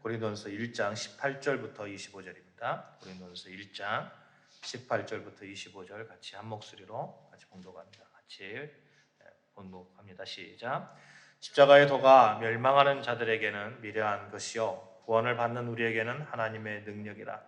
고린도전서 1장 18절부터 25절입니다. 고린도전서 1장 18절부터 25절 같이 한 목소리로 같이 봉독합니다. 같이 봉독합니다. 시작. 십자가의 도가 멸망하는 자들에게는 미련한 것이요 구원을 받는 우리에게는 하나님의 능력이라.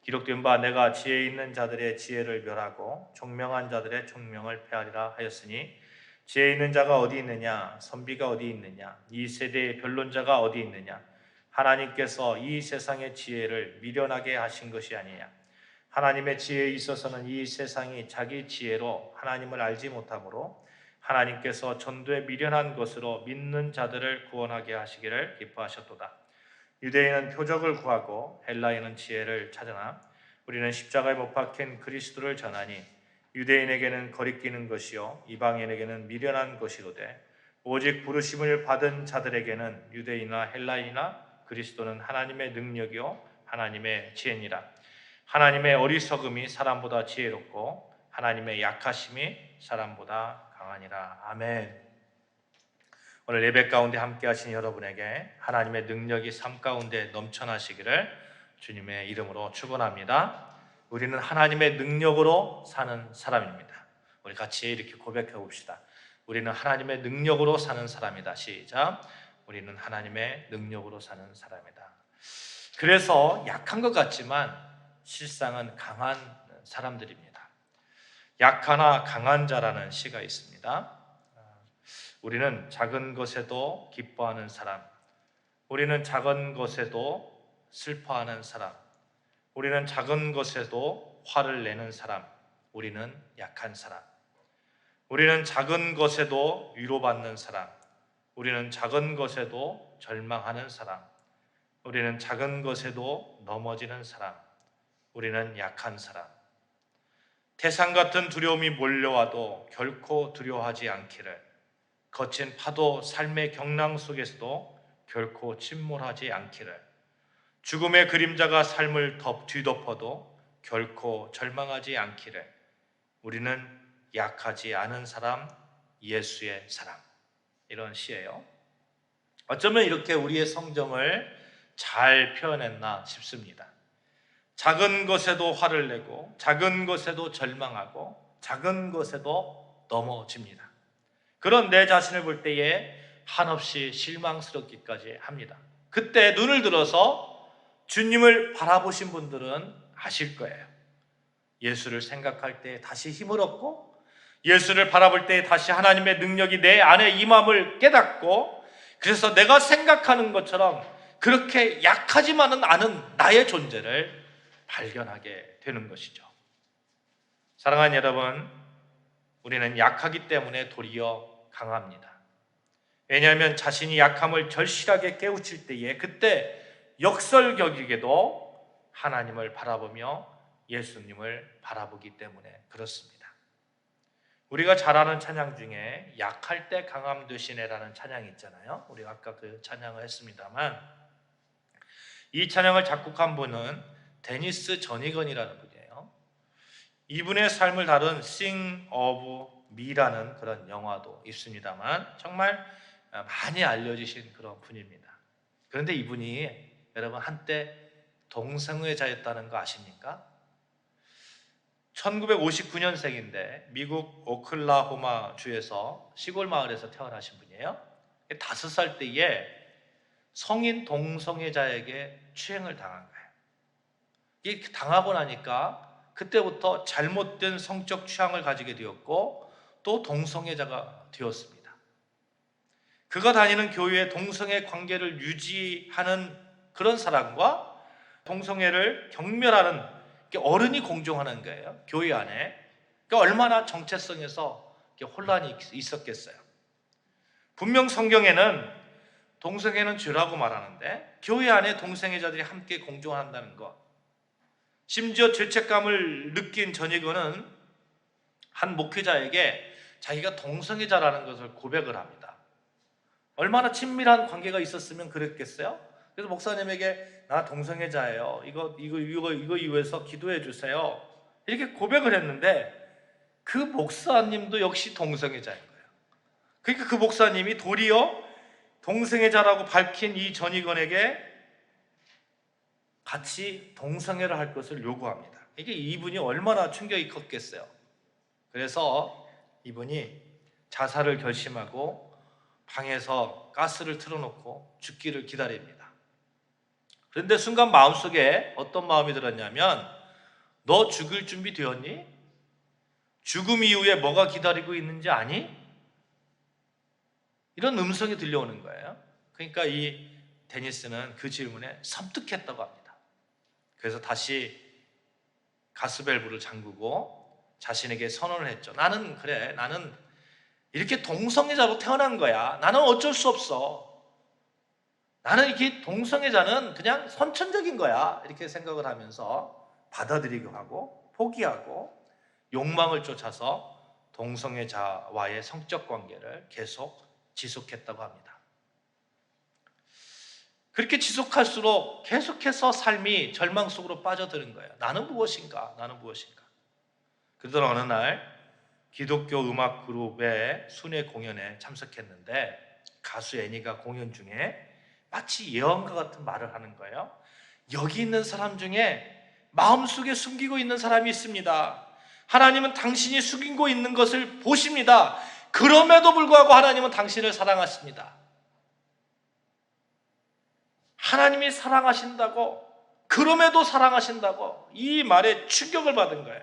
기록된 바 내가 지혜 있는 자들의 지혜를 멸하고 총명한 자들의 총명을 폐하리라 하였으니 지혜 있는 자가 어디 있느냐 선비가 어디 있느냐 이 세대의 변론자가 어디 있느냐 하나님께서 이 세상의 지혜를 미련하게 하신 것이 아니냐. 하나님의 지혜에 있어서는 이 세상이 자기 지혜로 하나님을 알지 못하므로 하나님께서 전도에 미련한 것으로 믿는 자들을 구원하게 하시기를 기뻐하셨도다. 유대인은 표적을 구하고 헬라인은 지혜를 찾으나 우리는 십자가에 못 박힌 그리스도를 전하니 유대인에게는 거리끼는 것이요 이방인에게는 미련한 것이로되 오직 부르심을 받은 자들에게는 유대인이나 헬라인이나 그리스도는 하나님의 능력이요 하나님의 지혜니라. 하나님의 어리석음이 사람보다 지혜롭고 하나님의 약하심이 사람보다 강하니라. 아멘. 오늘 예배 가운데 함께 하신 여러분에게 하나님의 능력이 삶 가운데 넘쳐나시기를 주님의 이름으로 축원합니다. 우리는 하나님의 능력으로 사는 사람입니다. 우리 같이 이렇게 고백해 봅시다. 우리는 하나님의 능력으로 사는 사람이다. 시작. 우리는 하나님의 능력으로 사는 사람이다. 그래서 약한 것 같지만 실상은 강한 사람들입니다. 약하나 강한 자라는 시가 있습니다. 우리는 작은 것에도 기뻐하는 사람, 우리는 작은 것에도 슬퍼하는 사람, 우리는 작은 것에도 화를 내는 사람, 우리는 약한 사람, 우리는 작은 것에도 위로받는 사람, 우리는 작은 것에도 절망하는 사람, 우리는 작은 것에도 넘어지는 사람, 우리는 약한 사람. 태산 같은 두려움이 몰려와도 결코 두려워하지 않기를, 거친 파도 삶의 경랑 속에서도 결코 침몰하지 않기를, 죽음의 그림자가 삶을 뒤덮어도 결코 절망하지 않기를, 우리는 약하지 않은 사람, 예수의 사람. 이런 시예요. 어쩌면 이렇게 우리의 성정을 잘 표현했나 싶습니다. 작은 것에도 화를 내고 작은 것에도 절망하고 작은 것에도 넘어집니다. 그런 내 자신을 볼 때에 한없이 실망스럽기까지 합니다. 그때 눈을 들어서 주님을 바라보신 분들은 아실 거예요. 예수를 생각할 때 다시 힘을 얻고 예수를 바라볼 때 다시 하나님의 능력이 내 안에 임함을 깨닫고 그래서 내가 생각하는 것처럼 그렇게 약하지만은 않은 나의 존재를 발견하게 되는 것이죠. 사랑하는 여러분, 우리는 약하기 때문에 도리어 강합니다. 왜냐하면 자신이 약함을 절실하게 깨우칠 때에 그때 역설격이게도 하나님을 바라보며 예수님을 바라보기 때문에 그렇습니다. 우리가 잘 아는 찬양 중에 약할 때 강함 되시네라는 찬양이 있잖아요. 우리가 아까 그 찬양을 했습니다만 이 찬양을 작곡한 분은 데니스 저니건이라는 분이에요. 이분의 삶을 다룬 Sing of Me라는 그런 영화도 있습니다만 정말 많이 알려지신 그런 분입니다. 그런데 이분이 여러분 한때 동성애자였다는 거 아십니까? 1959년생인데 미국 오클라호마 주에서 시골 마을에서 태어나신 분이에요. 5살 때에 성인 동성애자에게 추행을 당한 거예요. 이게 당하고 나니까 그때부터 잘못된 성적 취향을 가지게 되었고 또 동성애자가 되었습니다. 그가 다니는 교회에 동성애 관계를 유지하는 그런 사람과 동성애를 경멸하는 어른이 공존하는 거예요. 교회 안에. 그러니까 얼마나 정체성에서 혼란이 있었겠어요. 분명 성경에는 동성애는 죄라고 말하는데 교회 안에 동성애자들이 함께 공존한다는 것. 심지어 죄책감을 느낀 전이건은 한 목회자에게 자기가 동성애자라는 것을 고백을 합니다. 얼마나 친밀한 관계가 있었으면 그랬겠어요? 그래서 목사님에게 나 동성애자예요. 이거 위해서 기도해 주세요. 이렇게 고백을 했는데 그 목사님도 역시 동성애자인 거예요. 그러니까 그 목사님이 도리어 동성애자라고 밝힌 이 전이건에게 같이 동성애를 할 것을 요구합니다. 이게 이분이 얼마나 충격이 컸겠어요. 그래서 이분이 자살을 결심하고 방에서 가스를 틀어놓고 죽기를 기다립니다. 그런데 순간 마음속에 어떤 마음이 들었냐면, 너 죽을 준비 되었니? 죽음 이후에 뭐가 기다리고 있는지 아니? 이런 음성이 들려오는 거예요. 그러니까 이 데니스는 그 질문에 섬뜩했다고 합니다. 그래서 다시 가스밸브를 잠그고 자신에게 선언을 했죠. 나는 이렇게 동성애자로 태어난 거야. 나는 어쩔 수 없어. 나는 이렇게 동성애자는 그냥 선천적인 거야. 이렇게 생각을 하면서 받아들이고 하고 포기하고 욕망을 쫓아서 동성애자와의 성적 관계를 계속 지속했다고 합니다. 그렇게 지속할수록 계속해서 삶이 절망 속으로 빠져드는 거예요. 나는 무엇인가? 나는 무엇인가? 그러던 어느 날 기독교 음악 그룹의 순회 공연에 참석했는데 가수 애니가 공연 중에 마치 예언과 같은 말을 하는 거예요. 여기 있는 사람 중에 마음속에 숨기고 있는 사람이 있습니다. 하나님은 당신이 숨기고 있는 것을 보십니다. 그럼에도 불구하고 하나님은 당신을 사랑하십니다. 하나님이 사랑하신다고, 그럼에도 사랑하신다고, 이 말에 충격을 받은 거예요.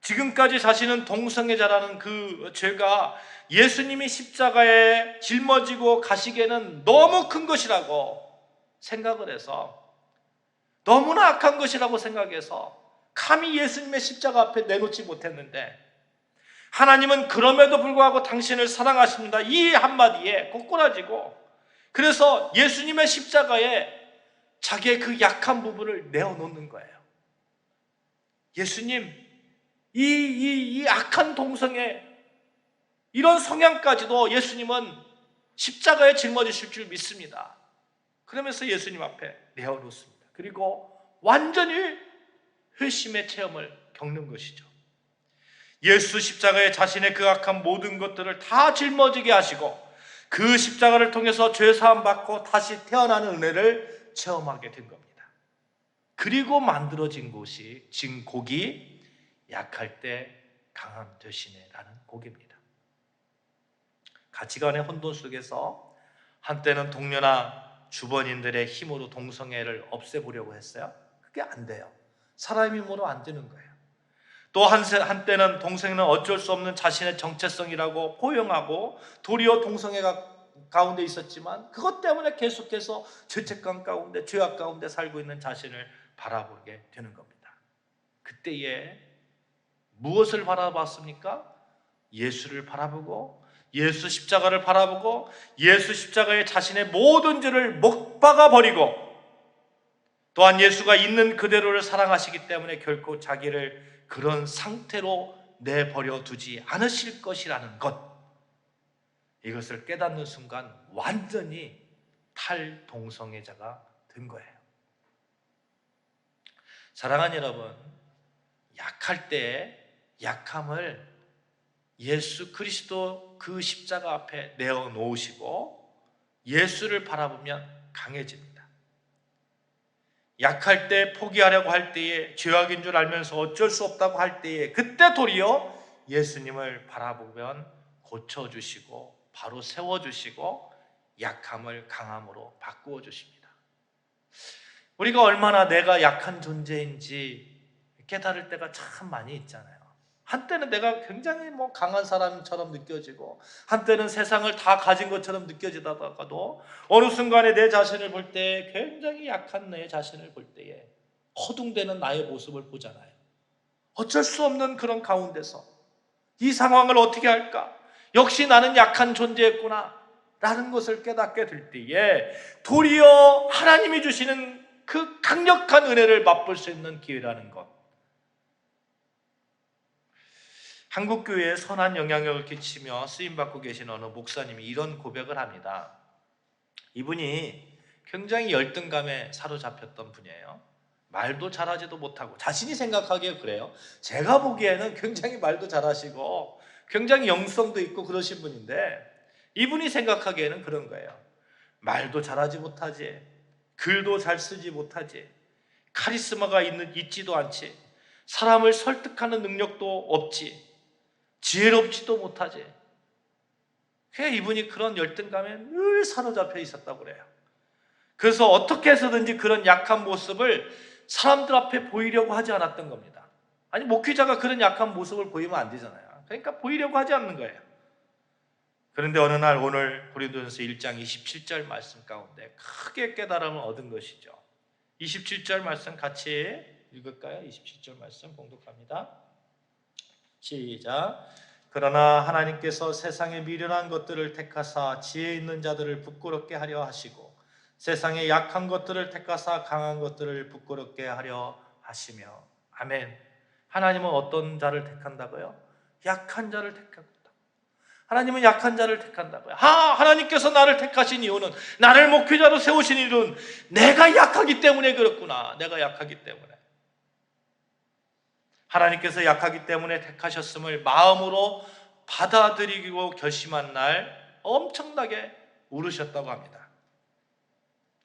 지금까지 자신은 동성애자라는 그 죄가 예수님이 십자가에 짊어지고 가시기에는 너무 큰 것이라고 생각을 해서, 너무나 악한 것이라고 생각해서 감히 예수님의 십자가 앞에 내놓지 못했는데, 하나님은 그럼에도 불구하고 당신을 사랑하십니다. 이 한마디에 꼬꾸라지고, 그래서 예수님의 십자가에 자기의 그 약한 부분을 내어놓는 거예요. 예수님, 이 악한 동성애, 이런 성향까지도 예수님은 십자가에 짊어지실 줄 믿습니다. 그러면서 예수님 앞에 내어놓습니다. 그리고 완전히 회심의 체험을 겪는 것이죠. 예수 십자가에 자신의 그 악한 모든 것들을 다 짊어지게 하시고 그 십자가를 통해서 죄사함 받고 다시 태어나는 은혜를 체험하게 된 겁니다. 그리고 만들어진 곡이 약할 때 강함 되시네라는 곡입니다. 가치관의 혼돈 속에서 한때는 동료나 주변인들의 힘으로 동성애를 없애보려고 했어요. 그게 안 돼요. 사람의 힘으로 안 되는 거예요. 또 한때는 동성애는 어쩔 수 없는 자신의 정체성이라고 포용하고 도리어 동성애가 가운데 있었지만 그것 때문에 계속해서 죄책감 가운데, 죄악 가운데 살고 있는 자신을 바라보게 되는 겁니다. 그때에 무엇을 바라봤습니까? 예수를 바라보고, 예수 십자가를 바라보고, 예수 십자가에 자신의 모든 죄를 못 박아버리고, 또한 예수가 있는 그대로를 사랑하시기 때문에 결코 자기를 그런 상태로 내버려 두지 않으실 것이라는 것, 이것을 깨닫는 순간 완전히 탈동성애자가 된 거예요. 사랑하는 여러분, 약할 때 약함을 예수 그리스도 그 십자가 앞에 내어놓으시고 예수를 바라보면 강해집니다. 약할 때, 포기하려고 할 때에, 죄악인 줄 알면서 어쩔 수 없다고 할 때에, 그때 도리어 예수님을 바라보면 고쳐주시고 바로 세워주시고 약함을 강함으로 바꾸어 주십니다. 우리가 얼마나 내가 약한 존재인지 깨달을 때가 참 많이 있잖아요. 한때는 내가 굉장히 강한 사람처럼 느껴지고, 한때는 세상을 다 가진 것처럼 느껴지다가도 어느 순간에 내 자신을 볼 때, 굉장히 약한 내 자신을 볼 때에 허둥대는 나의 모습을 보잖아요. 어쩔 수 없는 그런 가운데서 이 상황을 어떻게 할까? 역시 나는 약한 존재였구나 라는 것을 깨닫게 될 때에 도리어 하나님이 주시는 그 강력한 은혜를 맛볼 수 있는 기회라는 것, 한국교회에 선한 영향력을 끼치며 쓰임받고 계신 어느 목사님이 이런 고백을 합니다. 이분이 굉장히 열등감에 사로잡혔던 분이에요. 말도 잘하지도 못하고, 자신이 생각하기에 그래요. 제가 보기에는 굉장히 말도 잘하시고 굉장히 영성도 있고 그러신 분인데, 이분이 생각하기에는 그런 거예요. 말도 잘하지 못하지, 글도 잘 쓰지 못하지, 카리스마가 있지도 않지, 사람을 설득하는 능력도 없지, 지혜롭지도 못하지. 그냥 이분이 그런 열등감에 늘 사로잡혀 있었다고 그래요. 그래서 어떻게 해서든지 그런 약한 모습을 사람들 앞에 보이려고 하지 않았던 겁니다. 아니, 목회자가 그런 약한 모습을 보이면 안 되잖아요. 그러니까 보이려고 하지 않는 거예요. 그런데 어느 날 오늘 고린도전서 1장 27절 말씀 가운데 크게 깨달음을 얻은 것이죠. 27절 말씀 같이 읽을까요? 27절 말씀 봉독합니다. 시작. 그러나 하나님께서 세상의 미련한 것들을 택하사 지혜 있는 자들을 부끄럽게 하려 하시고 세상의 약한 것들을 택하사 강한 것들을 부끄럽게 하려 하시며. 아멘. 하나님은 어떤 자를 택한다고요? 약한 자를 택한다. 하나님은 약한 자를 택한다고요. 하나님께서 나를 택하신 이유는, 나를 목회자로 세우신 이유는 내가 약하기 때문에 그렇구나. 내가 약하기 때문에. 하나님께서 약하기 때문에 택하셨음을 마음으로 받아들이고 결심한 날 엄청나게 울으셨다고 합니다.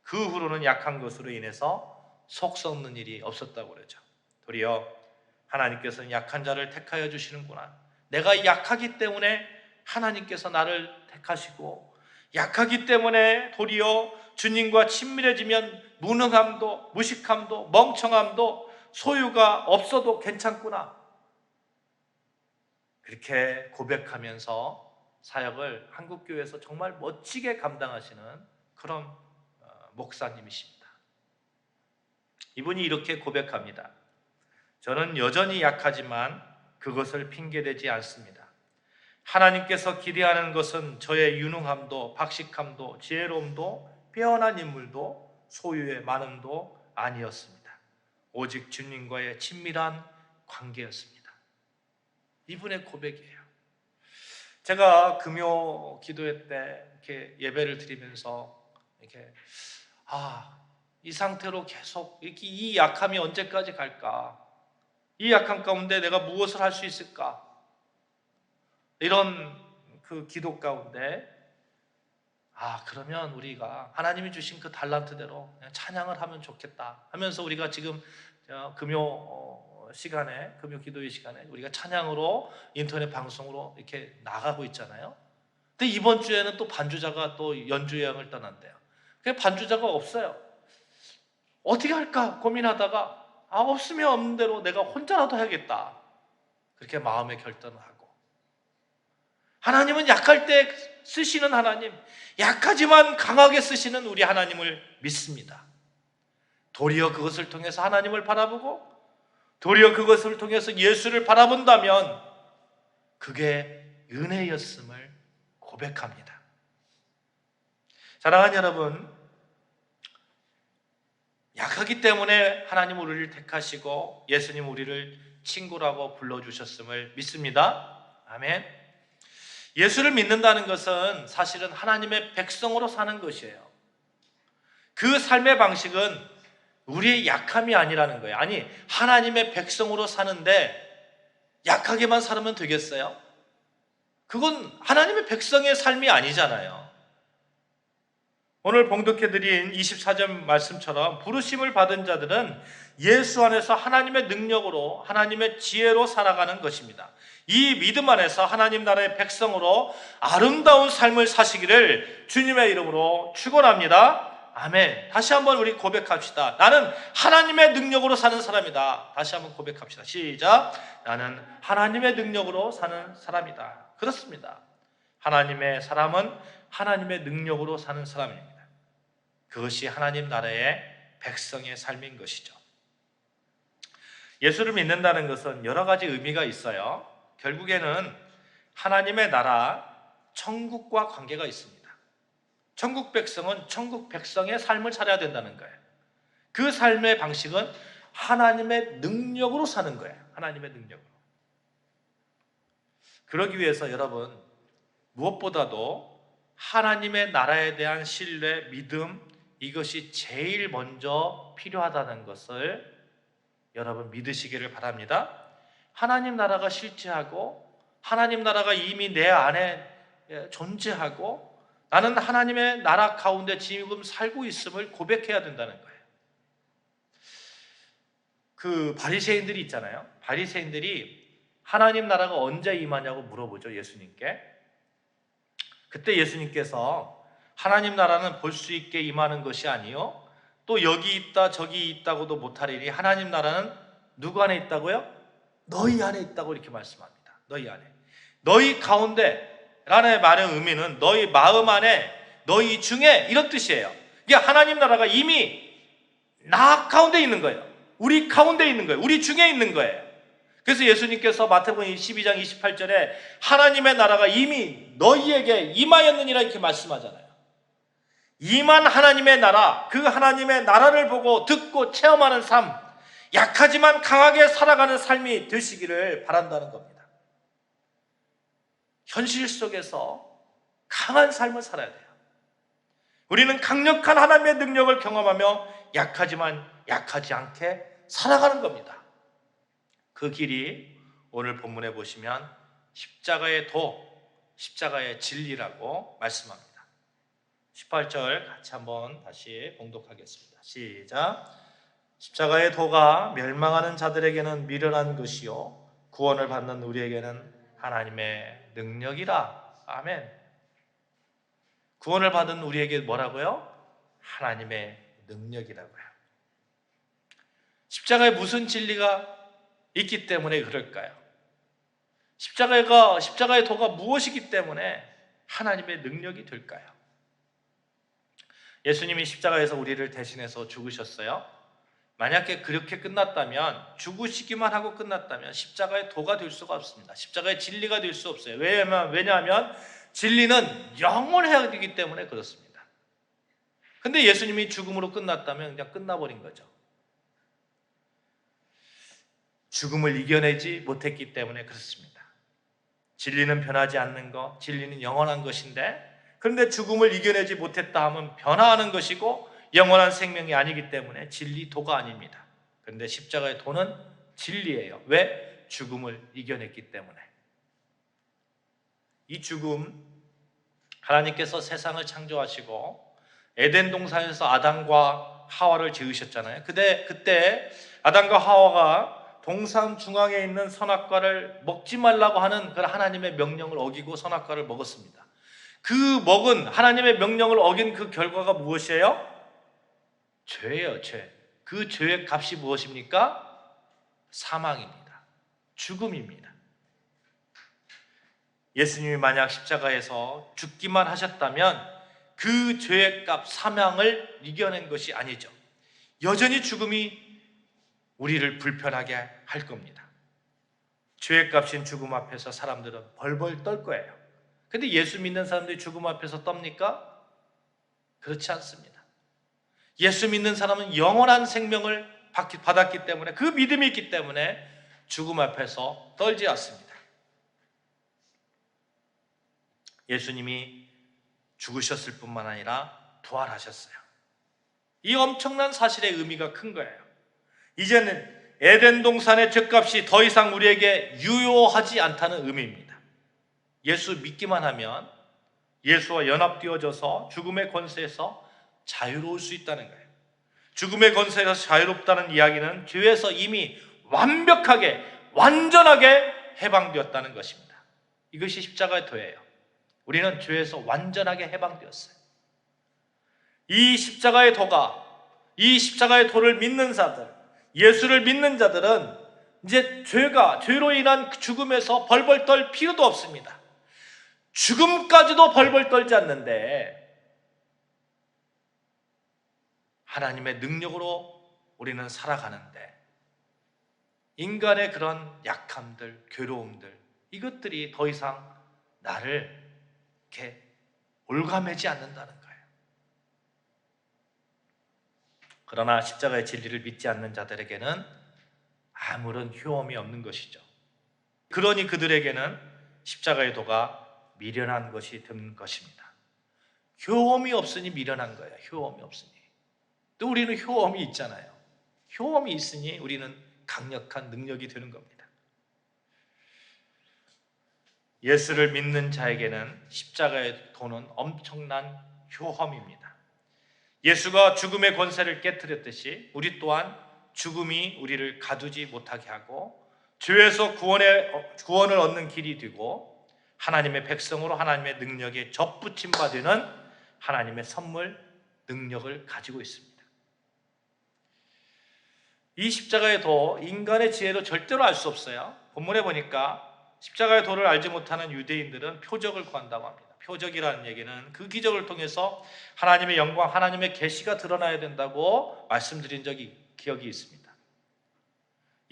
그 후로는 약한 것으로 인해서 속 썩는 일이 없었다고 그러죠. 도리어 하나님께서는 약한 자를 택하여 주시는구나. 내가 약하기 때문에 하나님께서 나를 택하시고, 약하기 때문에 도리어 주님과 친밀해지면 무능함도 무식함도 멍청함도 소유가 없어도 괜찮구나. 그렇게 고백하면서 사역을 한국교회에서 정말 멋지게 감당하시는 그런 목사님이십니다. 이분이 이렇게 고백합니다. 저는 여전히 약하지만 그것을 핑계대지 않습니다. 하나님께서 기대하는 것은 저의 유능함도 박식함도 지혜로움도 빼어난 인물도 소유의 많음도 아니었습니다. 오직 주님과의 친밀한 관계였습니다. 이분의 고백이에요. 제가 금요 기도회 때 이렇게 예배를 드리면서 이렇게 이 상태로 계속 이렇게 이 약함이 언제까지 갈까? 이 약함 가운데 내가 무엇을 할 수 있을까? 이런 그 기도 가운데 그러면 우리가 하나님이 주신 그 달란트대로 그냥 찬양을 하면 좋겠다 하면서 우리가 지금 금요 시간에, 금요 기도회 시간에 우리가 찬양으로 인터넷 방송으로 이렇게 나가고 있잖아요. 근데 이번 주에는 또 반주자가 또 연주 여행을 떠난대요. 그래서 반주자가 없어요. 어떻게 할까 고민하다가 없으면 없는 대로 내가 혼자라도 해야겠다, 그렇게 마음의 결단을 하고, 하나님은 약할 때 쓰시는 하나님, 약하지만 강하게 쓰시는 우리 하나님을 믿습니다. 도리어 그것을 통해서 하나님을 바라보고 도리어 그것을 통해서 예수를 바라본다면 그게 은혜였음을 고백합니다. 사랑하는 여러분, 약하기 때문에 하나님 우리를 택하시고 예수님 우리를 친구라고 불러주셨음을 믿습니다. 아멘. 예수를 믿는다는 것은 사실은 하나님의 백성으로 사는 것이에요. 그 삶의 방식은 우리의 약함이 아니라는 거예요. 아니, 하나님의 백성으로 사는데 약하게만 살면 되겠어요? 그건 하나님의 백성의 삶이 아니잖아요. 오늘 봉독해드린 24절 말씀처럼 부르심을 받은 자들은 예수 안에서 하나님의 능력으로, 하나님의 지혜로 살아가는 것입니다. 이 믿음 안에서 하나님 나라의 백성으로 아름다운 삶을 사시기를 주님의 이름으로 축원합니다. 아멘. 다시 한번 우리 고백합시다. 나는 하나님의 능력으로 사는 사람이다. 다시 한번 고백합시다. 시작. 나는 하나님의 능력으로 사는 사람이다. 그렇습니다. 하나님의 사람은 하나님의 능력으로 사는 사람입니다. 그것이 하나님 나라의 백성의 삶인 것이죠. 예수를 믿는다는 것은 여러 가지 의미가 있어요. 결국에는 하나님의 나라, 천국과 관계가 있습니다. 천국 백성은 천국 백성의 삶을 살아야 된다는 거예요. 그 삶의 방식은 하나님의 능력으로 사는 거예요. 하나님의 능력으로. 그러기 위해서 여러분, 무엇보다도 하나님의 나라에 대한 신뢰, 믿음, 이것이 제일 먼저 필요하다는 것을 여러분 믿으시기를 바랍니다. 하나님 나라가 실제하고 하나님 나라가 이미 내 안에 존재하고 나는 하나님의 나라 가운데 지금 살고 있음을 고백해야 된다는 거예요. 그 바리새인들이 있잖아요. 바리새인들이 하나님 나라가 언제 임하냐고 물어보죠, 예수님께. 그때 예수님께서 하나님 나라는 볼 수 있게 임하는 것이 아니요 또 여기 있다 저기 있다고도 못하리니 하나님 나라는 누구 안에 있다고요? 너희 안에 있다고 이렇게 말씀합니다. 너희 안에. 너희 가운데 라는 말의 의미는 너희 마음 안에, 너희 중에 이런 뜻이에요. 이게 하나님 나라가 이미 나 가운데 있는 거예요. 우리 가운데 있는 거예요. 우리 중에 있는 거예요. 그래서 예수님께서 마태복음 12장 28절에 하나님의 나라가 이미 너희에게 임하였느니라 이렇게 말씀하잖아요. 임한 하나님의 나라, 그 하나님의 나라를 보고 듣고 체험하는 삶, 약하지만 강하게 살아가는 삶이 되시기를 바란다는 겁니다. 현실 속에서 강한 삶을 살아야 돼요. 우리는 강력한 하나님의 능력을 경험하며 약하지만 약하지 않게 살아가는 겁니다. 그 길이 오늘 본문에 보시면 십자가의 도, 십자가의 진리라고 말씀합니다. 18절 같이 한번 다시 봉독하겠습니다. 시작. 십자가의 도가 멸망하는 자들에게는 미련한 것이요 구원을 받는 우리에게는 하나님의 능력이라. 아멘. 구원을 받은 우리에게 뭐라고요? 하나님의 능력이라고요. 십자가에 무슨 진리가 있기 때문에 그럴까요? 십자가의 도가 무엇이기 때문에 하나님의 능력이 될까요? 예수님이 십자가에서 우리를 대신해서 죽으셨어요. 만약에 그렇게 끝났다면, 죽으시기만 하고 끝났다면 십자가의 도가 될 수가 없습니다. 십자가의 진리가 될 수 없어요. 왜냐하면 진리는 영원해야 되기 때문에 그렇습니다. 근데 예수님이 죽음으로 끝났다면 그냥 끝나버린 거죠. 죽음을 이겨내지 못했기 때문에 그렇습니다. 진리는 변하지 않는 것, 진리는 영원한 것인데, 그런데 죽음을 이겨내지 못했다 하면 변화하는 것이고 영원한 생명이 아니기 때문에 진리도가 아닙니다. 그런데 십자가의 도는 진리예요. 왜? 죽음을 이겨냈기 때문에. 이 죽음, 하나님께서 세상을 창조하시고 에덴 동산에서 아담과 하와를 지으셨잖아요. 그때 아담과 하와가 동산 중앙에 있는 선악과를 먹지 말라고 하는 그 하나님의 명령을 어기고 선악과를 먹었습니다. 그 먹은 하나님의 명령을 어긴 그 결과가 무엇이에요? 죄예요, 죄. 그 죄의 값이 무엇입니까? 사망입니다. 죽음입니다. 예수님이 만약 십자가에서 죽기만 하셨다면 그 죄의 값, 사망을 이겨낸 것이 아니죠. 여전히 죽음이 우리를 불편하게 할 겁니다. 죄의 값인 죽음 앞에서 사람들은 벌벌 떨 거예요. 근데 예수 믿는 사람들이 죽음 앞에서 떱니까? 그렇지 않습니다. 예수 믿는 사람은 영원한 생명을 받았기 때문에, 그 믿음이 있기 때문에 죽음 앞에서 떨지 않습니다. 예수님이 죽으셨을 뿐만 아니라 부활하셨어요. 이 엄청난 사실의 의미가 큰 거예요. 이제는 에덴 동산의 죄값이 더 이상 우리에게 유효하지 않다는 의미입니다. 예수 믿기만 하면 예수와 연합되어져서 죽음의 권세에서 자유로울 수 있다는 거예요. 죽음의 권세에서 자유롭다는 이야기는 죄에서 이미 완벽하게, 완전하게 해방되었다는 것입니다. 이것이 십자가의 도예요. 우리는 죄에서 완전하게 해방되었어요. 이 십자가의 도를 믿는 자들, 예수를 믿는 자들은 이제 죄로 인한 죽음에서 벌벌 떨 필요도 없습니다. 죽음까지도 벌벌 떨지 않는데 하나님의 능력으로 우리는 살아가는데, 인간의 그런 약함들, 괴로움들, 이것들이 더 이상 나를 이렇게 올가매지 않는다는 거예요. 그러나 십자가의 진리를 믿지 않는 자들에게는 아무런 효험이 없는 것이죠. 그러니 그들에게는 십자가의 도가 미련한 것이 된 것입니다. 효험이 없으니 미련한 거예요. 효험이 없으니. 또 우리는 효험이 있잖아요. 효험이 있으니 우리는 강력한 능력이 되는 겁니다. 예수를 믿는 자에게는 십자가의 도는 엄청난 효험입니다. 예수가 죽음의 권세를 깨뜨렸듯이 우리 또한 죽음이 우리를 가두지 못하게 하고 죄에서 구원을 얻는 길이 되고 하나님의 백성으로 하나님의 능력에 접붙임 받는 하나님의 선물, 능력을 가지고 있습니다. 이 십자가의 도, 인간의 지혜로 절대로 알 수 없어요. 본문에 보니까 십자가의 도를 알지 못하는 유대인들은 표적을 구한다고 합니다. 표적이라는 얘기는 그 기적을 통해서 하나님의 영광, 하나님의 계시가 드러나야 된다고 말씀드린 기억이 있습니다.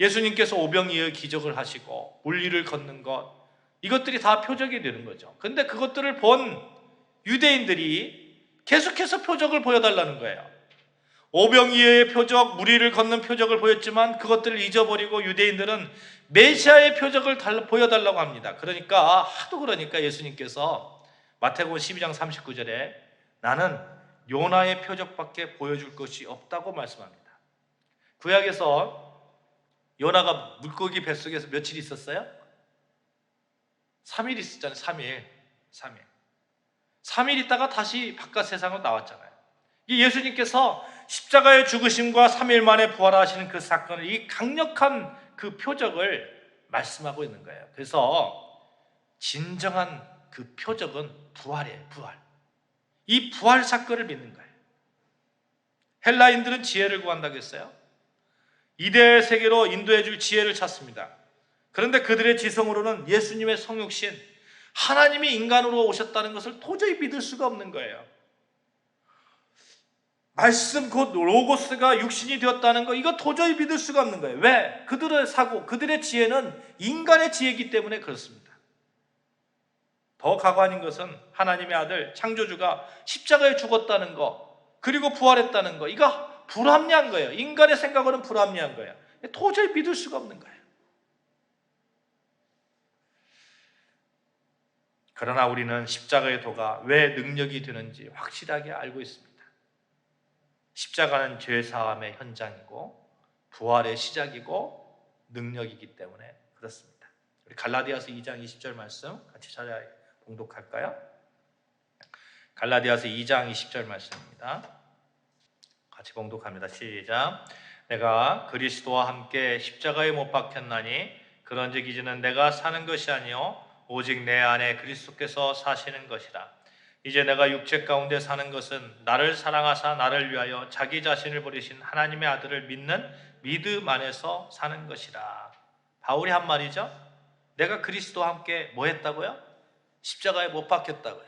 예수님께서 오병이어의 기적을 하시고 물리를 걷는 것, 이것들이 다 표적이 되는 거죠. 그런데 그것들을 본 유대인들이 계속해서 표적을 보여달라는 거예요. 오병이어의 표적, 무리를 걷는 표적을 보였지만 그것들을 잊어버리고 유대인들은 메시아의 표적을 보여달라고 합니다. 그러니까 예수님께서 마태복음 12장 39절에 나는 요나의 표적밖에 보여줄 것이 없다고 말씀합니다. 구약에서 요나가 물고기 뱃속에서 며칠 있었어요? 3일 있었잖아요. 3일 있다가 다시 바깥 세상으로 나왔잖아요. 예수님께서 십자가의 죽으심과 3일 만에 부활하시는 그 사건을, 이 강력한 그 표적을 말씀하고 있는 거예요. 그래서 진정한 그 표적은 부활이에요. 부활. 이 부활 사건을 믿는 거예요. 헬라인들은 지혜를 구한다고 했어요. 이대 세계로 인도해 줄 지혜를 찾습니다. 그런데 그들의 지성으로는 예수님의 성육신, 하나님이 인간으로 오셨다는 것을 도저히 믿을 수가 없는 거예요. 말씀 곧 로고스가 육신이 되었다는 거, 이거 도저히 믿을 수가 없는 거예요. 왜? 그들의 사고, 그들의 지혜는 인간의 지혜이기 때문에 그렇습니다. 더 가관인 것은 하나님의 아들 창조주가 십자가에 죽었다는 거, 그리고 부활했다는 거, 이거 불합리한 거예요. 인간의 생각으로는 불합리한 거예요. 도저히 믿을 수가 없는 거예요. 그러나 우리는 십자가의 도가 왜 능력이 되는지 확실하게 알고 있습니다. 십자가는 죄사함의 현장이고 부활의 시작이고 능력이기 때문에 그렇습니다. 우리 갈라디아서 2장 20절 말씀 같이 봉독할까요? 갈라디아서 2장 20절 말씀입니다. 같이 봉독합니다. 시작. 내가 그리스도와 함께 십자가에 못 박혔나니 그런즉 이제는 내가 사는 것이 아니요 오직 내 안에 그리스도께서 사시는 것이라. 이제 내가 육체 가운데 사는 것은 나를 사랑하사 나를 위하여 자기 자신을 버리신 하나님의 아들을 믿는 믿음 안에서 사는 것이라. 바울이 한 말이죠. 내가 그리스도와 함께 뭐 했다고요? 십자가에 못 박혔다고요.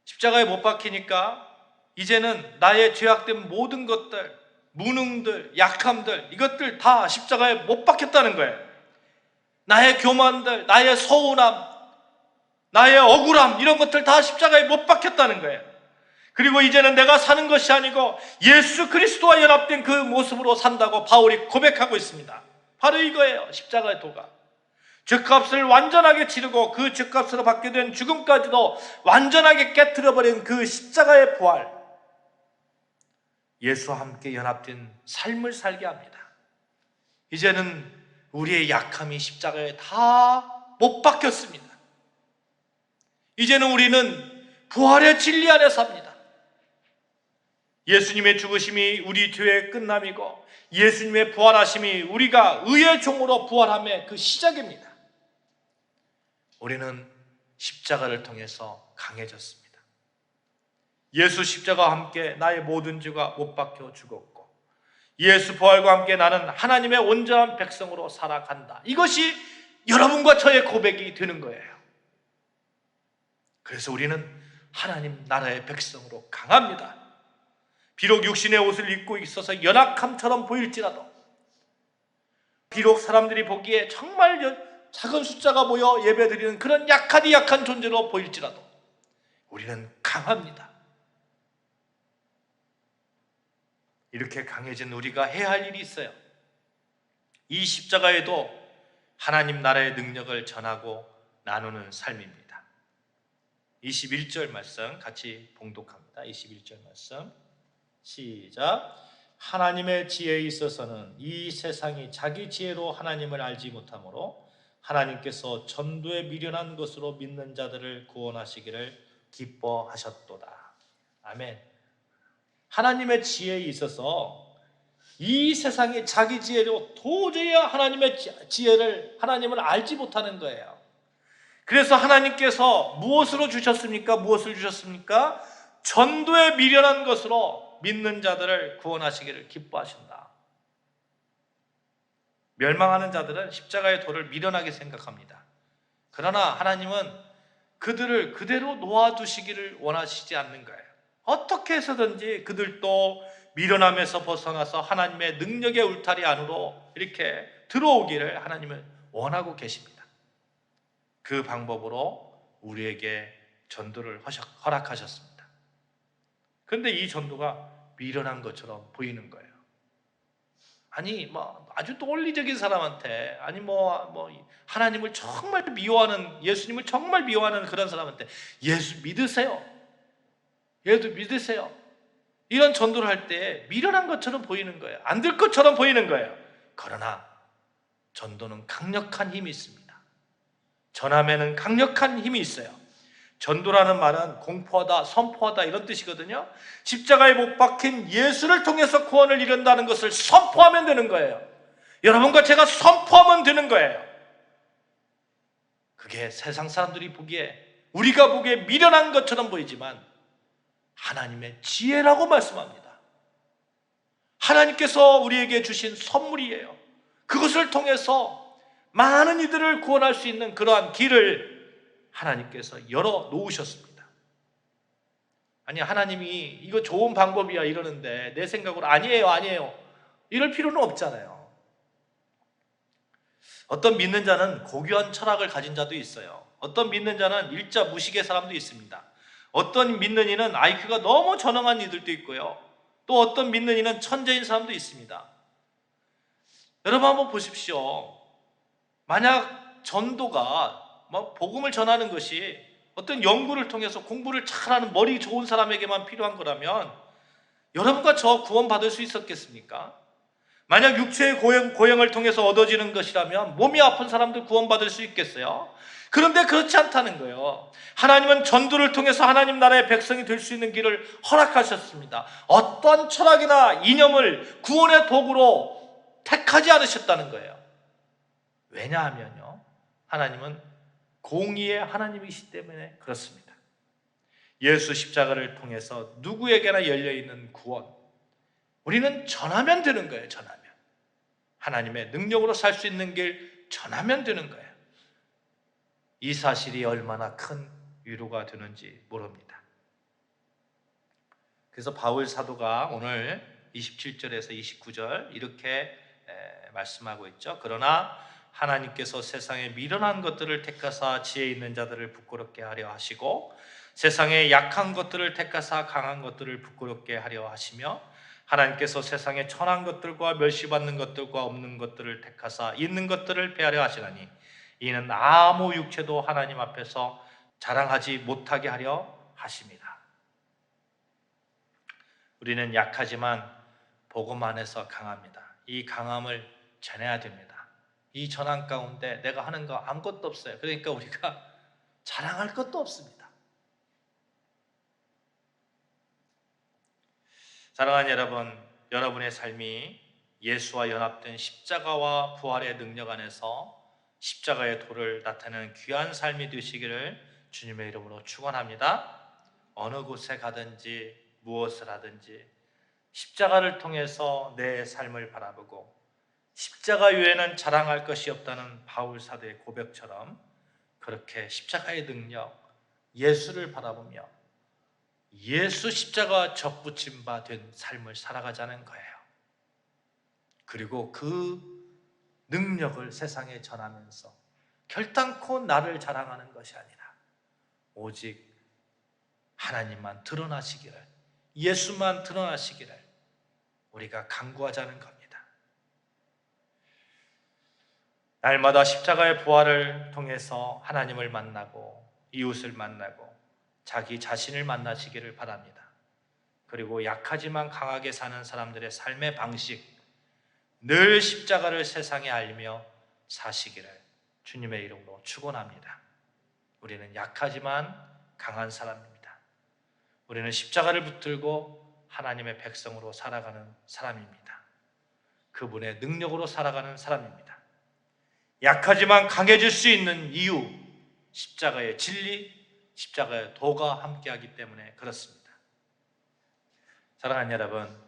십자가에 못 박히니까 이제는 나의 죄악된 모든 것들, 무능들, 약함들, 이것들 다 십자가에 못 박혔다는 거예요. 나의 교만들, 나의 서운함, 나의 억울함, 이런 것들 다 십자가에 못 박혔다는 거예요. 그리고 이제는 내가 사는 것이 아니고 예수 그리스도와 연합된 그 모습으로 산다고 바울이 고백하고 있습니다. 바로 이거예요. 십자가의 도가. 죄값을 완전하게 치르고 그 죄값으로 받게 된 죽음까지도 완전하게 깨트려버린 그 십자가의 부활, 예수와 함께 연합된 삶을 살게 합니다. 이제는 우리의 약함이 십자가에 다 못 박혔습니다. 이제는 우리는 부활의 진리 안에 삽니다. 예수님의 죽으심이 우리 죄의 끝남이고 예수님의 부활하심이 우리가 의의 종으로 부활함의 그 시작입니다. 우리는 십자가를 통해서 강해졌습니다. 예수 십자가와 함께 나의 모든 죄가 못 박혀 죽었고 예수 부활과 함께 나는 하나님의 온전한 백성으로 살아간다. 이것이 여러분과 저의 고백이 되는 거예요. 그래서 우리는 하나님 나라의 백성으로 강합니다. 비록 육신의 옷을 입고 있어서 연약함처럼 보일지라도, 비록 사람들이 보기에 정말 작은 숫자가 모여 예배드리는 그런 약한 존재로 보일지라도 우리는 강합니다. 이렇게 강해진 우리가 해야 할 일이 있어요. 이 십자가에도 하나님 나라의 능력을 전하고 나누는 삶입니다. 21절 말씀 같이 봉독합니다. 21절 말씀 시작. 하나님의 지혜에 있어서는 이 세상이 자기 지혜로 하나님을 알지 못하므로 하나님께서 전도에 미련한 것으로 믿는 자들을 구원하시기를 기뻐하셨도다. 아멘. 하나님의 지혜에 있어서 이 세상이 자기 지혜로 도저히 하나님의 지혜를, 하나님을 알지 못하는 거예요. 그래서 하나님께서 무엇으로 주셨습니까? 무엇을 주셨습니까? 전도에 미련한 것으로 믿는 자들을 구원하시기를 기뻐하신다. 멸망하는 자들은 십자가의 도를 미련하게 생각합니다. 그러나 하나님은 그들을 그대로 놓아두시기를 원하시지 않는 거예요. 어떻게 해서든지 그들도 미련함에서 벗어나서 하나님의 능력의 울타리 안으로 이렇게 들어오기를 하나님은 원하고 계십니다. 그 방법으로 우리에게 전도를 허락하셨습니다. 그런데 이 전도가 미련한 것처럼 보이는 거예요. 아니 아주 논리적인 사람한테, 아니 하나님을 정말 미워하는, 예수님을 정말 미워하는 그런 사람한테 예수 믿으세요, 얘도 믿으세요, 이런 전도를 할 때 미련한 것처럼 보이는 거예요. 안 될 것처럼 보이는 거예요. 그러나 전도는 강력한 힘이 있습니다. 전함에는 강력한 힘이 있어요. 전도라는 말은 공포하다, 선포하다 이런 뜻이거든요. 십자가에 못 박힌 예수를 통해서 구원을 이룬다는 것을 선포하면 되는 거예요. 여러분과 제가 선포하면 되는 거예요. 그게 세상 사람들이 보기에, 우리가 보기에 미련한 것처럼 보이지만 하나님의 지혜라고 말씀합니다. 하나님께서 우리에게 주신 선물이에요. 그것을 통해서 많은 이들을 구원할 수 있는 그러한 길을 하나님께서 열어 놓으셨습니다. 아니, 하나님이 이거 좋은 방법이야 이러는데 내 생각으로 아니에요 이럴 필요는 없잖아요. 어떤 믿는 자는 고귀한 철학을 가진 자도 있어요. 어떤 믿는 자는 일자 무식의 사람도 있습니다. 어떤 믿는 이는 IQ가 너무 전형한 이들도 있고요, 또 어떤 믿는 이는 천재인 사람도 있습니다. 여러분 한번 보십시오. 만약 전도가 복음을 전하는 것이 어떤 연구를 통해서 공부를 잘하는 머리 좋은 사람에게만 필요한 거라면 여러분과 저 구원받을 수 있었겠습니까? 만약 육체의 고형을 통해서 얻어지는 것이라면 몸이 아픈 사람들 구원받을 수 있겠어요? 그런데 그렇지 않다는 거예요. 하나님은 전도를 통해서 하나님 나라의 백성이 될 수 있는 길을 허락하셨습니다. 어떤 철학이나 이념을 구원의 도구로 택하지 않으셨다는 거예요. 왜냐하면요, 하나님은 공의의 하나님이시기 때문에 그렇습니다. 예수 십자가를 통해서 누구에게나 열려있는 구원, 우리는 전하면 되는 거예요. 전하면 하나님의 능력으로 살 수 있는 길 전하면 되는 거예요. 이 사실이 얼마나 큰 위로가 되는지 모릅니다. 그래서 바울 사도가 오늘 27절에서 29절 이렇게 말씀하고 있죠. 그러나 하나님께서 세상에 미련한 것들을 택하사 지혜 있는 자들을 부끄럽게 하려 하시고 세상에 약한 것들을 택하사 강한 것들을 부끄럽게 하려 하시며 하나님께서 세상에 천한 것들과 멸시받는 것들과 없는 것들을 택하사 있는 것들을 패하려 하시나니 이는 아무 육체도 하나님 앞에서 자랑하지 못하게 하려 하십니다. 우리는 약하지만 복음 안에서 강합니다. 이 강함을 전해야 됩니다. 이 전환 가운데 내가 하는 거 아무것도 없어요. 그러니까 우리가 자랑할 것도 없습니다. 사랑하는 여러분, 여러분의 삶이 예수와 연합된 십자가와 부활의 능력 안에서 십자가의 도를 나타내는 귀한 삶이 되시기를 주님의 이름으로 축원합니다. 어느 곳에 가든지 무엇을 하든지 십자가를 통해서 내 삶을 바라보고 십자가 외에는 자랑할 것이 없다는 바울 사도의 고백처럼 그렇게 십자가의 능력, 예수를 바라보며 예수 십자가 접붙임 바 된 삶을 살아가자는 거예요. 그리고 그 능력을 세상에 전하면서 결단코 나를 자랑하는 것이 아니라 오직 하나님만 드러나시기를, 예수만 드러나시기를 우리가 간구하자는 겁니다. 날마다 십자가의 부활을 통해서 하나님을 만나고 이웃을 만나고 자기 자신을 만나시기를 바랍니다. 그리고 약하지만 강하게 사는 사람들의 삶의 방식, 늘 십자가를 세상에 알며 사시기를 주님의 이름으로 축원합니다. 우리는 약하지만 강한 사람입니다. 우리는 십자가를 붙들고 하나님의 백성으로 살아가는 사람입니다. 그분의 능력으로 살아가는 사람입니다. 약하지만 강해질 수 있는 이유, 십자가의 진리, 십자가의 도가 함께하기 때문에 그렇습니다. 사랑하는 여러분,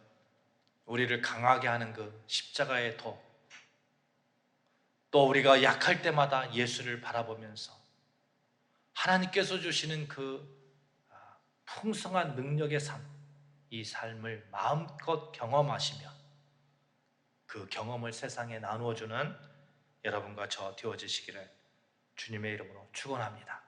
우리를 강하게 하는 그 십자가의 도, 또 우리가 약할 때마다 예수를 바라보면서 하나님께서 주시는 그 풍성한 능력의 삶, 이 삶을 마음껏 경험하시며 그 경험을 세상에 나누어주는 여러분과 저 되어지시기를 주님의 이름으로 축원합니다.